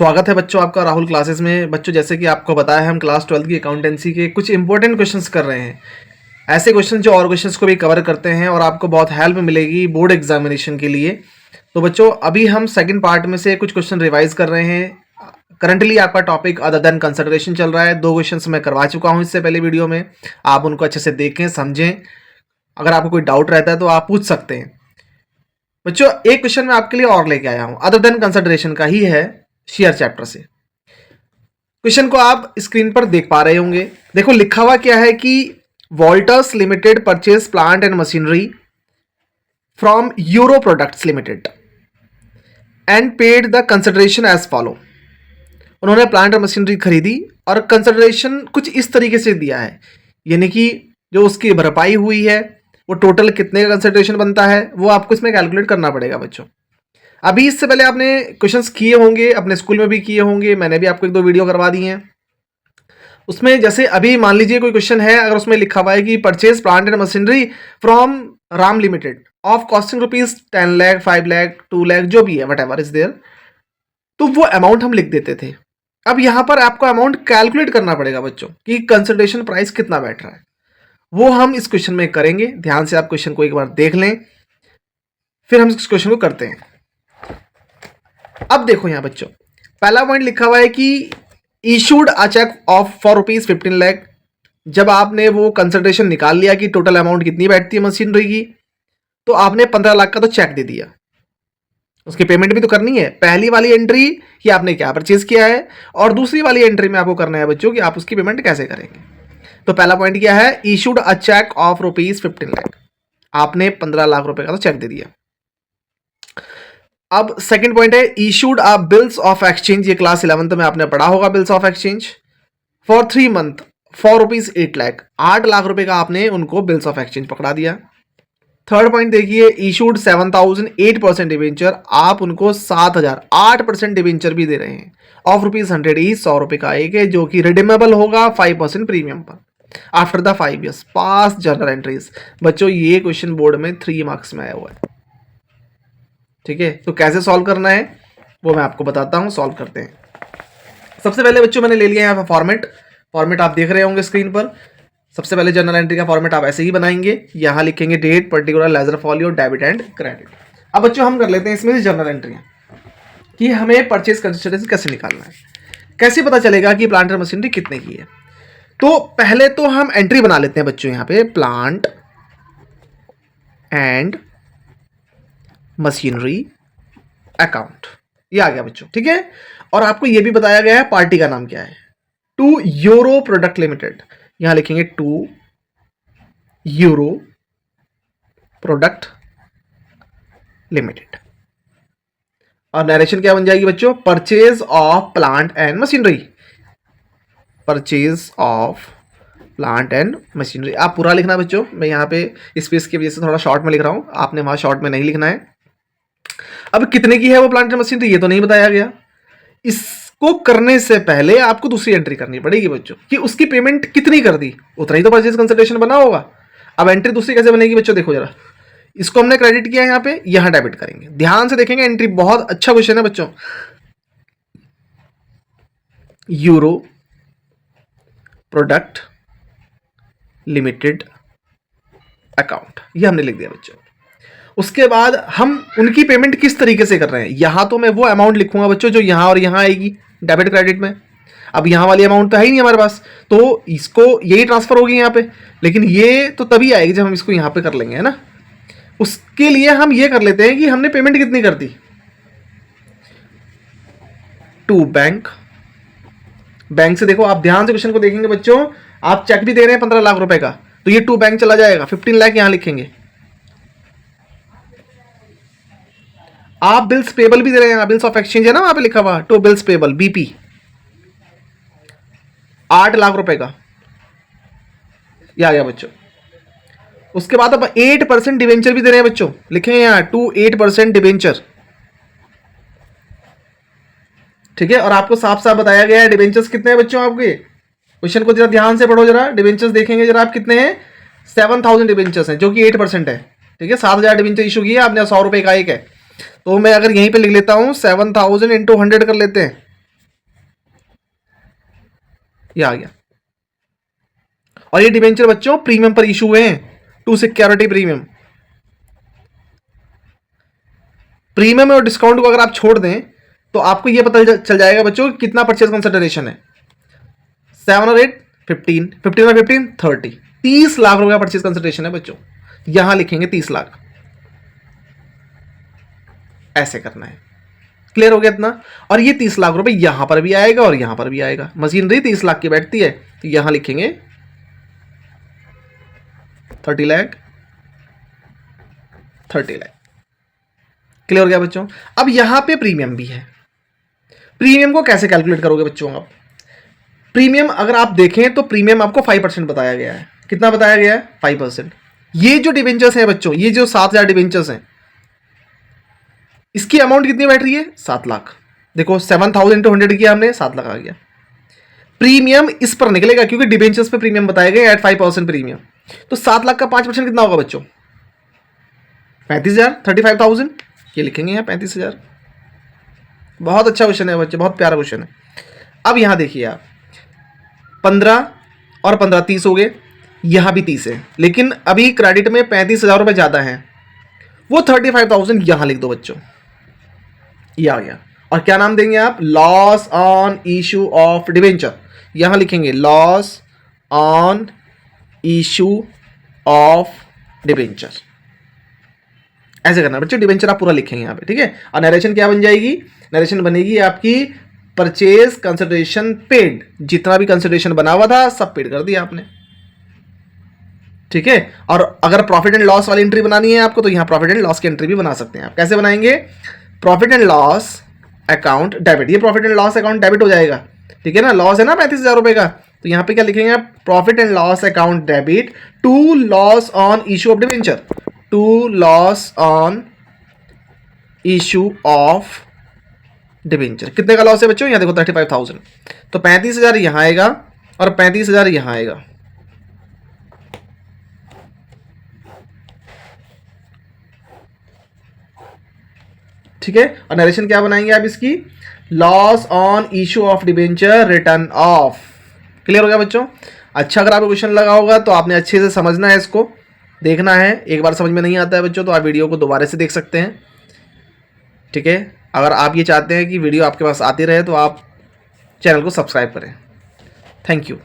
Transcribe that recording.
स्वागत है बच्चों आपका राहुल क्लासेस में। बच्चों जैसे कि आपको बताया है, हम क्लास 12 की अकाउंटेंसी के कुछ इंपॉर्टेंट क्वेश्चंस कर रहे हैं। ऐसे क्वेश्चन जो और क्वेश्चंस को भी कवर करते हैं और आपको बहुत हेल्प मिलेगी बोर्ड एग्जामिनेशन के लिए। तो बच्चों अभी हम सेकंड पार्ट में से कुछ क्वेश्चन रिवाइज कर रहे हैं। करंटली आपका टॉपिक अदर देन कंसिडरेशन चल रहा है। 2 क्वेश्चंस मैं करवा चुका हूँ इससे पहले वीडियो में, आप उनको अच्छे से देखें समझें। अगर आपको कोई डाउट रहता है तो आप पूछ सकते हैं। बच्चों एक क्वेश्चन मैं आपके लिए और लेके आया हूँ, अदर देन कंसिडरेशन का ही है, शेयर चैप्टर से। क्वेश्चन को आप स्क्रीन पर देख पा रहे होंगे। देखो लिखा हुआ क्या है कि Voltas limited purchase plant and machinery from euro products limited and paid the consideration as follow. उन्होंने प्लांट और मशीनरी खरीदी और कंसिडरेशन कुछ इस तरीके से दिया है, यानी कि जो उसकी भरपाई हुई है वो टोटल कितने का कंसिडरेशन बनता है वो आपको इसमें कैलकुलेट करना पड़ेगा। बच्चों अभी इससे पहले आपने क्वेश्चंस किए होंगे, अपने स्कूल में भी किए होंगे, मैंने भी आपको 1-2 वीडियो करवा दी हैं। उसमें जैसे अभी मान लीजिए कोई क्वेश्चन है, अगर उसमें लिखा हुआ है कि purchase plant and machinery from Ram limited of costing rupees 10 lakh 5 lakh 2 lakh जो भी है वट एवर इज देयर, तो वो अमाउंट हम लिख देते थे। अब यहाँ पर आपको अमाउंट कैलकुलेट करना पड़ेगा बच्चों कि कंसिडरेशन प्राइस कितना बैठ रहा है। वो हम इस क्वेश्चन में करेंगे। ध्यान से आप क्वेश्चन को एक बार देख लें, फिर हम इस क्वेश्चन को करते हैं। अब देखो यहाँ बच्चों, पहला पॉइंट लिखा हुआ है कि issued a cheque of for rupees 15 lakh. जब आपने वो कंसिडरेशन निकाल लिया कि टोटल अमाउंट कितनी बैठती है मशीनरी की, तो आपने 15 लाख का तो चेक दे दिया। उसकी पेमेंट भी तो करनी है। पहली वाली एंट्री कि आपने क्या परचेज किया है, और दूसरी वाली एंट्री में आपको करना है बच्चों कि आप उसकी पेमेंट कैसे करेंगे। तो पहला पॉइंट क्या है, issued a cheque of rupees 15 lakh. आपने 15 लाख रुपए का तो चेक दे दिया। अब सेकंड पॉइंट है issued a bills of exchange. ये क्लास 11th में आपने पढ़ा होगा, bills of exchange for 3 month for rupees 8 lakh. 8 lakh रुपए का आपने उनको बिल्स ऑफ एक्सचेंज पकड़ा दिया। थर्ड पॉइंट देखिए, इशूड 7000 8% डिवेंचर। आप उनको 7000 8% डिवेंचर भी दे रहे हैं ऑफ रुपीज 100 ही 100 रुपए का एक है, जो कि रिडीमेबल होगा 5% प्रीमियम पर after the 5 years। Pass journal entries. बच्चों ये क्वेश्चन बोर्ड में 3 मार्क्स में आया हुआ है, ठीक है। तो कैसे सॉल्व करना है वो मैं आपको बताता हूं, सॉल्व करते हैं। सबसे पहले बच्चों मैंने ले लिया यहाँ पर फॉर्मेट आप देख रहे होंगे स्क्रीन पर। सबसे पहले जर्नल एंट्री का फॉर्मेट आप ऐसे ही बनाएंगे। यहाँ लिखेंगे date, particular, ledger folio, debit and credit. अब बच्चों हम कर लेते हैं इसमें से जर्नल एंट्रियाँ कि हमें परचेज कंसिडरेशन कैसे निकालना है, कैसे पता चलेगा कि प्लांट और मशीनरी कितने की है। तो पहले तो हम एंट्री बना लेते हैं बच्चों, यहाँ पे प्लांट एंड मशीनरी अकाउंट, ये आ गया बच्चों, ठीक है। और आपको ये भी बताया गया है पार्टी का नाम क्या है, टू यूरो प्रोडक्ट लिमिटेड। यहां लिखेंगे टू यूरो प्रोडक्ट लिमिटेड। और नरेशन क्या बन जाएगी बच्चों, purchase of plant and machinery. Purchase of plant and machinery आप पूरा लिखना बच्चों। मैं यहाँ पे स्पेस की वजह से थोड़ा शॉर्ट में लिख रहा हूं, आपने वहां शॉर्ट में नहीं लिखना है। अब कितने की है वो प्लांट एंड मशीनरी ये तो नहीं बताया गया। इसको करने से पहले आपको दूसरी एंट्री करनी पड़ेगी बच्चों कि उसकी पेमेंट कितनी कर दी, उतना ही तो परचेज कंसिडरेशन बना होगा। अब एंट्री दूसरी कैसे बनेगी बच्चों, देखो जरा, इसको हमने क्रेडिट किया यहाँ पे, यहाँ डेबिट करेंगे। ध्यान से देखेंगे एंट्री, बहुत अच्छा क्वेश्चन है बच्चों। यूरो प्रोडक्ट लिमिटेड अकाउंट, ये हमने लिख दिया बच्चों। उसके बाद हम उनकी पेमेंट किस तरीके से कर रहे हैं, यहां तो मैं वो अमाउंट लिखूंगा बच्चों जो यहां और यहां आएगी डेबिट क्रेडिट में। अब यहां वाली अमाउंट तो है ही नहीं हमारे पास, तो इसको यही ट्रांसफर होगी यहां पे, लेकिन ये तो तभी आएगी जब हम इसको यहां पे कर लेंगे, है ना। उसके लिए हम ये कर लेते हैं कि हमने पेमेंट कितनी कर दी, टू बैंक। बैंक से देखो, आप ध्यान से क्वेश्चन को देखेंगे बच्चों, आप चेक भी दे रहे हैं 15 लाख रुपए का, तो ये टू बैंक चला जाएगा, 15 लाख यहां लिखेंगे। आप बिल्स पेबल भी दे रहे हैं, बिल्स ऑफ एक्सचेंज है ना वहां पे लिखा हुआ, to bills payable BP, 8 lakh रुपए का, ये आ गया बच्चों। उसके बाद अब 8% डिवेंचर भी दे रहे हैं बच्चों, लिखेंगे यहां टू 8% डिवेंचर, ठीक है। और आपको साफ साफ बताया गया है डिवेंचर्स कितने हैं बच्चों आपके। क्वेश्चन को जरा ध्यान से पढ़ो, जरा डिवेंचर्स देखेंगे जरा आप कितने हैं, 7000 डिवेंचर्स हैं जो कि 8% है, ठीक है। 7000 डिवेंचर इशू किया आपने, 100 रुपए का एक है। तो मैं अगर यहीं पे लिख लेता हूं 7000 × 100 कर लेते हैं, ये आ गया। और ये डिबेंचर बच्चों प्रीमियम पर इशू हुए हैं, टू सिक्योरिटी प्रीमियम। प्रीमियम और डिस्काउंट को अगर आप छोड़ दें तो आपको ये पता चल जाएगा बच्चों कि कितना परचेज कंसिडरेशन है। 7 और 8 15, 15 और 15 30, 30 लाख रुपए का परचेज कंसिडरेशन है बच्चों। यहां लिखेंगे 30 लाख, ऐसे करना है। क्लियर हो गया इतना। और ये 30 लाख रुपए यहां पर भी आएगा और यहां पर भी आएगा। मशीनरी 30 लाख की बैठती है तो यहां लिखेंगे 30 लाख, 30 लाख। क्लियर हो गया बच्चों। अब यहां पे प्रीमियम भी है। प्रीमियम को कैसे कैलकुलेट करोगे बच्चों आप? प्रीमियम अगर आप देखें तो प्रीमियम आपको 5% बताया गया है। कितना बताया गया है? 5%। ये जो डिबेंचर्स है बच्चों, ये जो 7,000 डिबेंचर्स हैं, इसकी अमाउंट कितनी बैठ रही है? 7 लाख। देखो 7,000 इंटू 100 किया हमने, 7 लाख आ गया। प्रीमियम इस पर निकलेगा क्योंकि डिबेंचर्स पे प्रीमियम बताए गए एट 5% प्रीमियम। तो 7 लाख का 5% कितना होगा बच्चों? 35,000, 35,000। ये लिखेंगे यहाँ 35,000। बहुत अच्छा क्वेश्चन है बच्चे, बहुत प्यारा क्वेश्चन है। अब यहां देखिए आप, 15 और 15 30 हो गए, यहां भी 30 है, लेकिन अभी क्रेडिट में 35,000 रुपए ज्यादा है, वो 35,000 यहां लिख दो बच्चों। ये आ गया। और क्या नाम देंगे आप? Loss on issue of debenture. यहां लिखेंगे loss on issue of debenture. ऐसे करना बच्चों, डिबेंचर आप पूरा लिखेंगे यहां पे, ठीक है। और नरेशन क्या बन जाएगी? नरेशन बनेगी आपकी परचेज कंसिडरेशन पेड। जितना भी कंसिडरेशन बना हुआ था सब पेड कर दिया आपने, ठीक है। और अगर प्रॉफिट एंड लॉस वाली एंट्री बनानी है आपको तो यहां प्रॉफिट एंड लॉस की एंट्री भी बना सकते हैं आप। कैसे बनाएंगे? Profit and loss account debit. ये profit and loss account debit हो जाएगा, ठीक है ना। लॉस है ना 35,000 रुपए का, तो यहां पे क्या लिखेंगे आप? Profit and loss account debit to loss on issue of debenture, to loss on issue of debenture. कितने का लॉस है बच्चों? यहां देखो 35,000। तो 35,000 यहां आएगा और 35,000 यहां आएगा। ठीक है। और नरेशन क्या बनाएंगे आप इसकी? Loss on issue of debenture return of. Clear हो गया बच्चों। अच्छा, अगर आपको क्वेश्चन लगा होगा तो आपने अच्छे से समझना है, इसको देखना है। एक बार समझ में नहीं आता है बच्चों तो आप वीडियो को दोबारा से देख सकते हैं, ठीक है। अगर आप ये चाहते हैं कि वीडियो आपके पास आती रहे तो आप चैनल को सब्सक्राइब करें। Thank you.